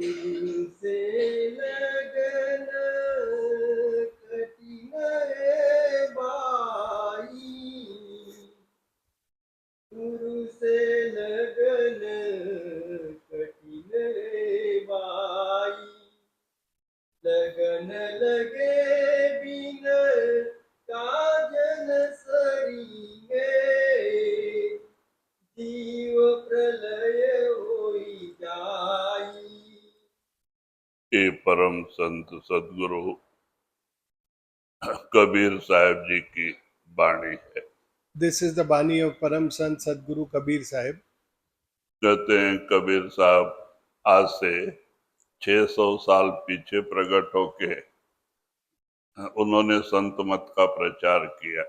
गुरु से लगन कठिन है भाई, गुरु से लगन कठिन है भाई, लगन लगे बिन काजन सरीगे, जीव प्रलय होई जाई। ये परम संत सदगुरु कबीर साहब जी की वाणी है। This is the Bani of Param Sant Sadguru Kabir Sahib. कहते हैं कबीर साहब आज से 600 साल पीछे प्रकट होके उन्होंने संत मत का प्रचार किया।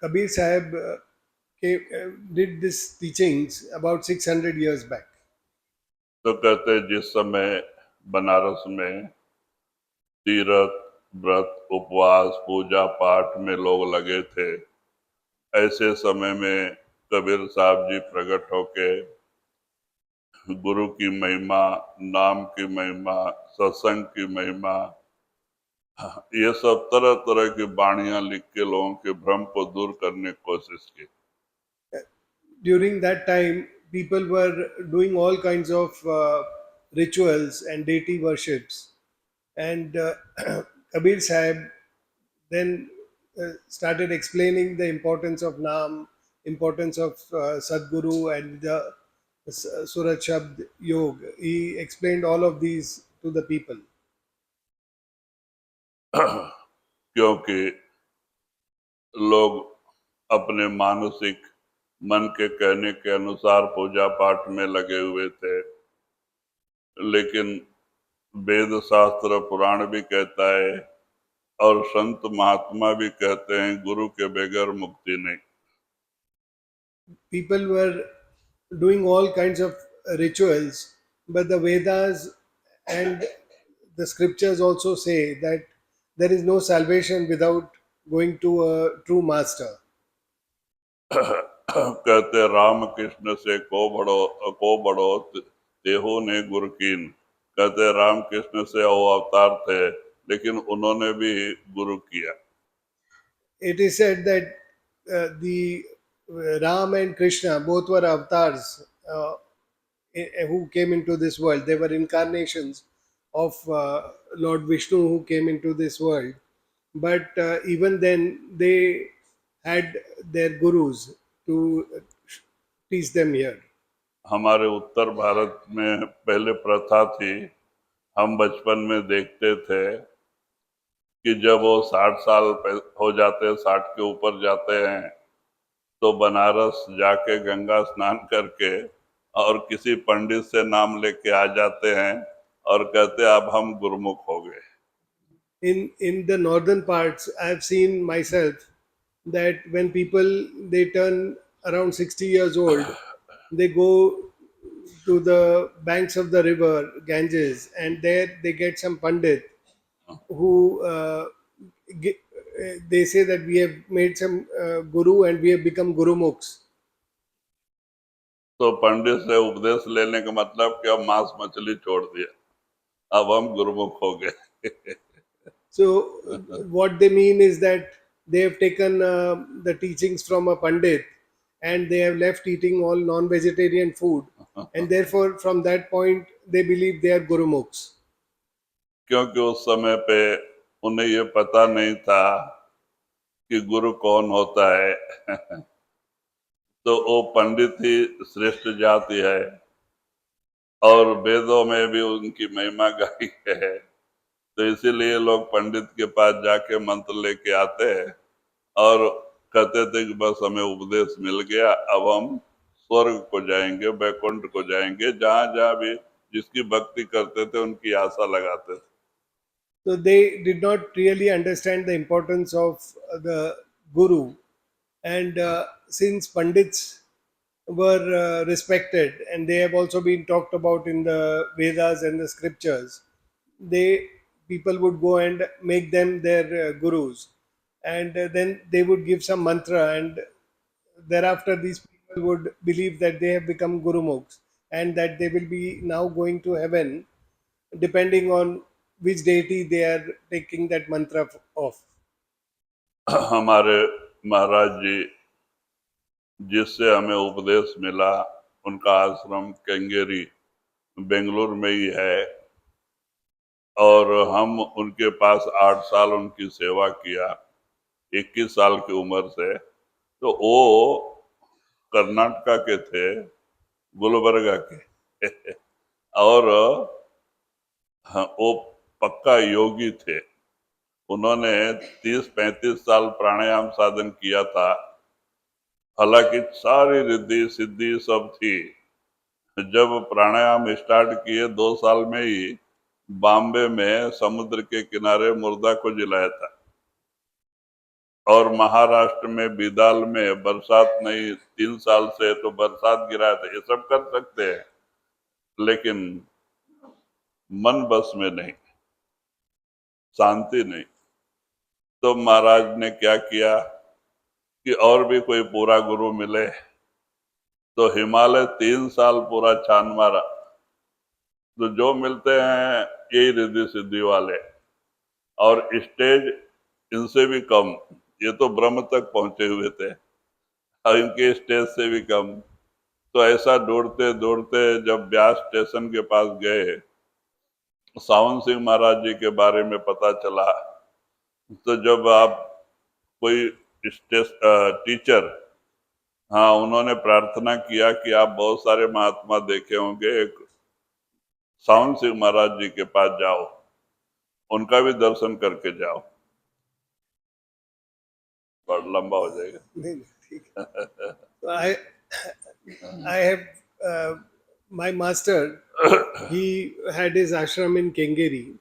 Kabir Sahib did this teachings about 600 years back. तो कहते हैं जिस समय बनारस में तीर्थ व्रत उपवास पूजा पाठ में लोग लगे थे, ऐसे समय में कबीर साहब जी प्रकट होके गुरु की महिमा, नाम की महिमा, सत्संग की महिमा, ये सब तरह तरह की वाणियां लिख के लोगों के भ्रम को दूर करने की कोशिश की। During that time, people were doing all kinds of rituals and deity worships. And Kabir Sahib then started explaining the importance of Naam, importance of Sadguru and the Surat Shabd Yog. He explained all of these to the people. क्योंकि लोग अपने मानसिक मन के कहने के अनुसार पूजा पाठ में लगे हुए थे, लेकिन वेद शास्त्र पुराण भी कहता है और संत महात्मा भी कहते हैं गुरु के बगैर मुक्ति नहीं। People were doing all kinds of rituals, but the Vedas and the scriptures also say that there is no salvation without going to a true master. कहते राम कृष्ण से को बड़ो तेहो ने गुरु कीन। कहते राम कृष्ण से वो अवतार थे, लेकिन उन्होंने भी गुरु किया। It is said that the Ram and Krishna both were avatars who came into this world. They were incarnations of Lord Vishnu who came into this world. But even then, they had their gurus to teach them here. हमारे उत्तर भारत में पहले प्रथा थी, हम बचपन में देखते थे कि जब वो 60 साल हो जाते, 60 के ऊपर जाते हैं, तो बनारस जाके गंगा स्नान करके और किसी पंडित से नाम लेके आ जाते हैं और कहते अब हम गुरुमुख हो गए। In the northern parts, I have seen myself that when people they turn around 60 years old, they go to the banks of the river Ganges, and there they get some pandit who they say that we have made some guru and we have become gurumukhs. तो पंडित से उपदेश लेने का मतलब कि अब मांस मछली छोड़ दिया, अब हम गुरुमुख हो गए। So what they mean is that they have taken the teachings from a pandit and they have left eating all non-vegetarian food, and therefore from that point they believe they are gurumukhs. क्योंकि उस समय पे उन्हें ये पता नहीं था कि गुरु कौन होता है। तो वो पंडित ही श्रेष्ठ जाति है और वेदों में भी उनकी महिमा गाई है, तो इसीलिए लोग पंडित के पास जाके मंत्र लेके आते हैं और कहते थे कि बस हमें उपदेश मिल गया, अब हम स्वर्ग को जाएंगे, वैकुंठ को जाएंगे, जहां जहां भी जिसकी भक्ति करते थे उनकी आशा लगाते थे। So they did not really understand the importance of the guru, and since pandits were respected and they have also been talked about in the Vedas and the scriptures, they people would go and make them their gurus, and then they would give some mantra, and thereafter these people would believe that they have become gurumukhs. and that they will be now going to heaven depending on which deity they are taking that mantra of. हमारे महाराज जी जिससे हमें उपदेश मिला, उनका आश्रम केंगेरी बेंगलुरु में ही है, और हम उनके पास 8 साल उनकी सेवा किया 21 साल की उम्र से। तो वो कर्नाटका के थे, गुलबर्गा के और वो पक्का योगी थे। उन्होंने 30-35 साल प्राणायाम साधन किया था, हालांकि सारी रिद्धि सिद्धि सब थी। जब प्राणायाम स्टार्ट किए 2 साल में ही बॉम्बे में समुद्र के किनारे मुर्दा को जिलाया था, और महाराष्ट्र में बिदाल में बरसात नहीं, 3 साल से तो बरसात गिराया था। ये सब कर सकते हैं, लेकिन मन बस में नहीं, शांति नहीं। तो महाराज ने क्या किया कि और भी कोई पूरा गुरु मिले, तो हिमालय 3 साल पूरा छान मारा। तो जो मिलते हैं यही रिद्धि सिद्धि वाले, और स्टेज इनसे भी कम, ये तो ब्रह्म तक पहुंचे हुए थे और इनके स्टेज से भी कम। तो ऐसा दौड़ते दौड़ते जब ब्यास स्टेशन के पास गए, सावन सिंह महाराज जी के बारे में पता चला। तो जब आप कोई टीचर, हाँ, उन्होंने प्रार्थना किया कि आप बहुत सारे महात्मा देखे होंगे, एक सावन सिंह महाराज जी के पास जाओ, उनका भी दर्शन करके जाओ। बड़ा लंबा हो जाएगा। नहीं, नहीं, ठीक है। So I have my master. He had his ashram in Kengeri,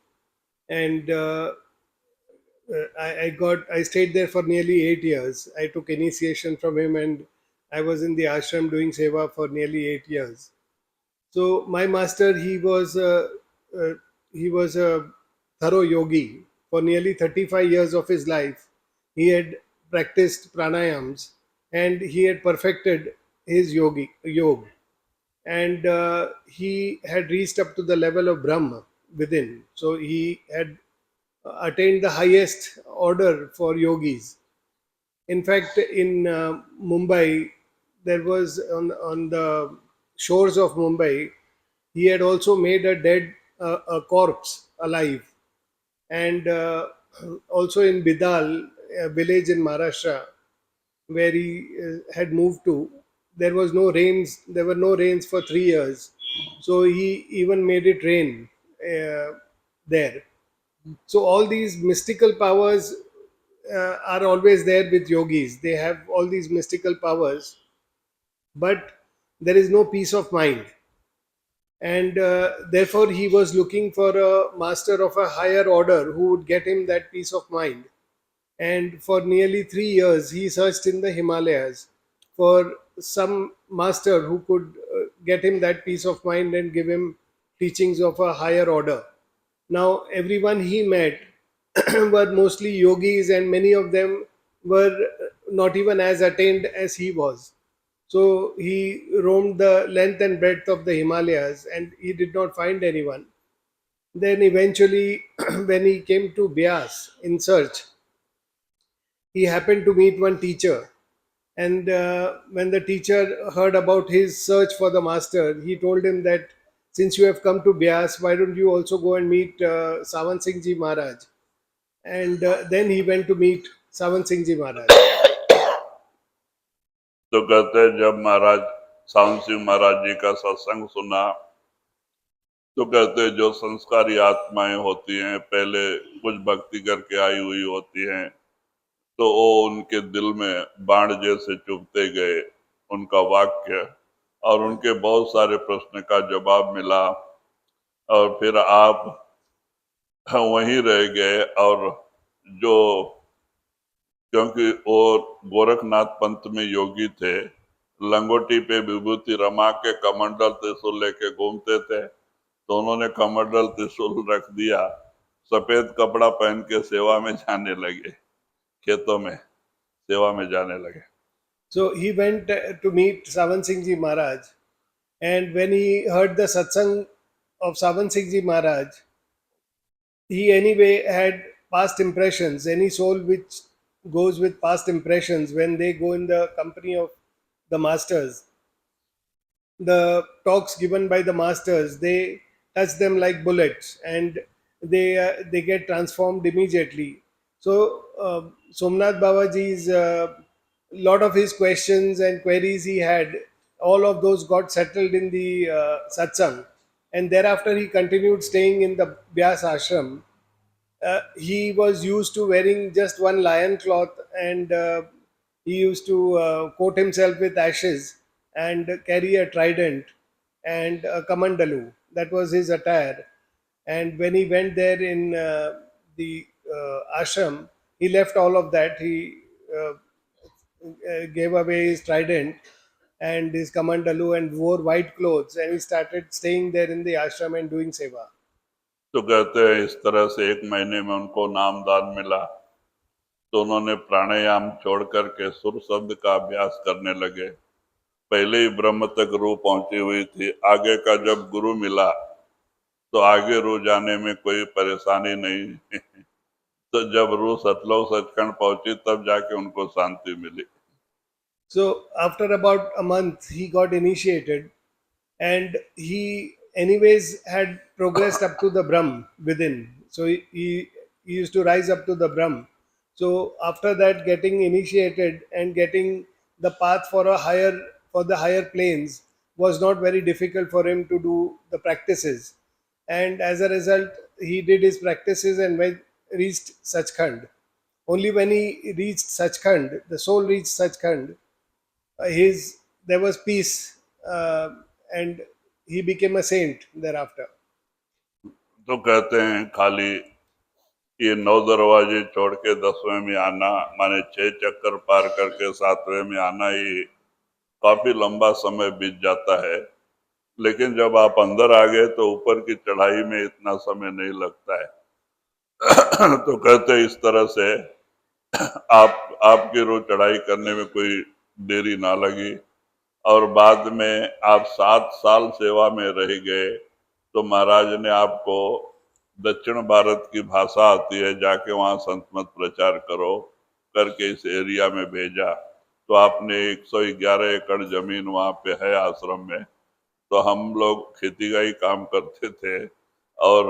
and I stayed there for nearly 8 years. I took initiation from him, and I was in the ashram doing seva for nearly 8 years. So my master, uh, he was a thorough yogi for nearly 35 years of his life. He had practiced pranayams and he had perfected his yoga, and he had reached up to the level of Brahma within. So he had attained the highest order for yogis. In fact, in Mumbai, there was on the shores of Mumbai, he had also made a dead a corpse alive, and also in Bidal, a village in Maharashtra, where he had moved to, there was no rains. There were no rains for 3 years, so he even made it rain there. So all these mystical powers are always there with yogis. They have all these mystical powers, but there is no peace of mind, and therefore he was looking for a master of a higher order who would get him that peace of mind. And for nearly 3 years he searched in the Himalayas for some master who could get him that peace of mind and give him teachings of a higher order. Now everyone he met were mostly yogis, and many of them were not even as attained as he was. So he roamed the length and breadth of the Himalayas and he did not find anyone. Then eventually, when he came to Bias in search, he happened to meet one teacher. And when the teacher heard about his search for the master, he told him that since you have come to Bias, why don't you also go and meet Savansinghji Maharaj? And then he went to meet Savansinghji Maharaj. तो कहते हैं जब महाराज सावन सिंह महाराज जी का सत्संग सुना, तो कहते हैं जो संस्कारी आत्माएं होती हैं, पहले कुछ भक्ति करके आई हुई होती हैं, तो वो उनके दिल में बाण जैसे चुभते गए उनका वाक्य, और उनके बहुत सारे प्रश्न का जवाब मिला, और फिर आप वहीं रह गए। और जो, क्योंकि वो गोरखनाथ पंथ में योगी थे, लंगोटी पे विभूति रमा के कमंडल त्रिशूल लेके घूमते थे, तो उन्होंने कमंडल त्रिशूल रख दिया, सफेद कपड़ा पहन के सेवा में जाने लगे, खेतों में सेवा में जाने लगे। So he went to meet Savansinghji Maharaj, And when he heard the satsang of Savansikji Maharaj, he anyway had past impressions. Any soul which goes with past impressions, when they go in the company of the masters, the talks given by the masters, they touch them like bullets, and they get transformed immediately. So Somnath Babaji's lot of his questions and queries he had, all of those got settled in the satsang, and thereafter he continued staying in the Vyas ashram. He was used to wearing just one lion cloth, and he used to coat himself with ashes and carry a trident and a kamandalu. That was his attire. And when he went there in the ashram, he left all of that. He gave away his trident and his kamandalu and wore white clothes, and he started staying there in the ashram and doing seva. तो कहते हैं इस तरह से 1 महीने में उनको नामदान मिला, तो उन्होंने प्राणायाम छोड़ करके सुर शब्द का अभ्यास करने लगे। पहले ही ब्रह्म तक रूह पहुंची हुई थी। आगे का जब गुरु मिला तो आगे रूह जाने में कोई परेशानी नहीं। तो जब रूह सतलोक सचखंड पहुंची तब जाके उनको शांति मिली। So after about a month, he got initiated, and he anyways had progressed up to the Brahm within. So he used to rise up to the Brahm. So after that, getting initiated and getting the path for a higher, for the higher planes, was not very difficult for him to do the practices. And as a result, he did his practices and reached Sachkhand. Only when he reached Sachkhand, the soul reached Sachkhand, his there was peace, and he became a saint thereafter. तो कहते हैं खाली ये 9 दरवाजे छोड़ के 10वें में आना, माने 6 चक्कर पार करके 7वें में आना, ये काफी लंबा समय बीत जाता है। लेकिन जब आप अंदर आ गए तो ऊपर की चढ़ाई में इतना समय नहीं लगता है। तो कहते हैं इस तरह से आपकी रोज चढ़ाई करने में कोई देरी ना लगी, और बाद में आप 7 साल सेवा में रह गए। तो महाराज ने आपको दक्षिण भारत की भाषा आती है, जाके वहाँ संत मत प्रचार करो करके इस एरिया में भेजा। तो आपने 111 एकड़ जमीन वहाँ पे है आश्रम में। तो हम लोग खेती का ही काम करते थे, और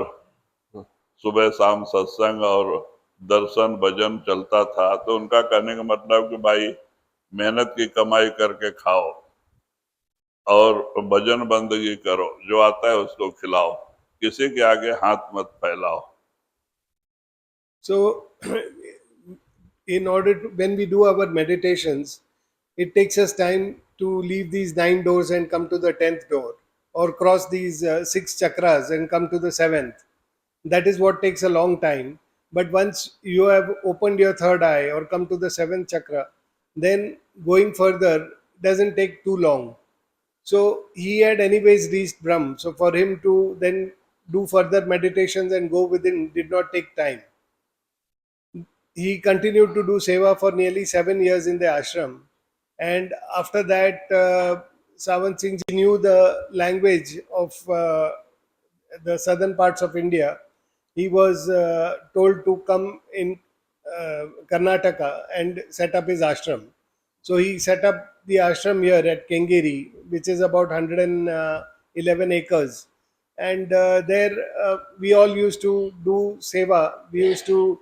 सुबह शाम सत्संग और दर्शन भजन चलता था। तो उनका कहने का मतलब कि भाई मेहनत की कमाई करके खाओ और भजन बंदगी करो, जो आता है उसको खिलाओ, किसी के आगे हाथ मत फैलाओ। So, in order to, when we do our meditations, it takes us time to leave these 9 doors and come to the 10th door, or cross these 6 chakras and come to the seventh. That is what takes a long time. But once you have opened your third eye or come to the seventh chakra, then going further doesn't take too long. So he had anyways reached Brahm. So for him to then do further meditations and go within did not take time. He continued to do seva for nearly 7 years in the ashram. And after that, Savant Singh knew the language of the southern parts of India. He was told to come in Karnataka and set up his ashram. So he set up the ashram here at Kengeri, which is about 111 acres. And there we all used to do seva. We used to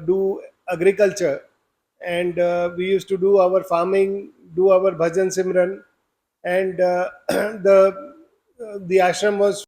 do agriculture, and we used to do our farming, do our bhajan simran, and the ashram was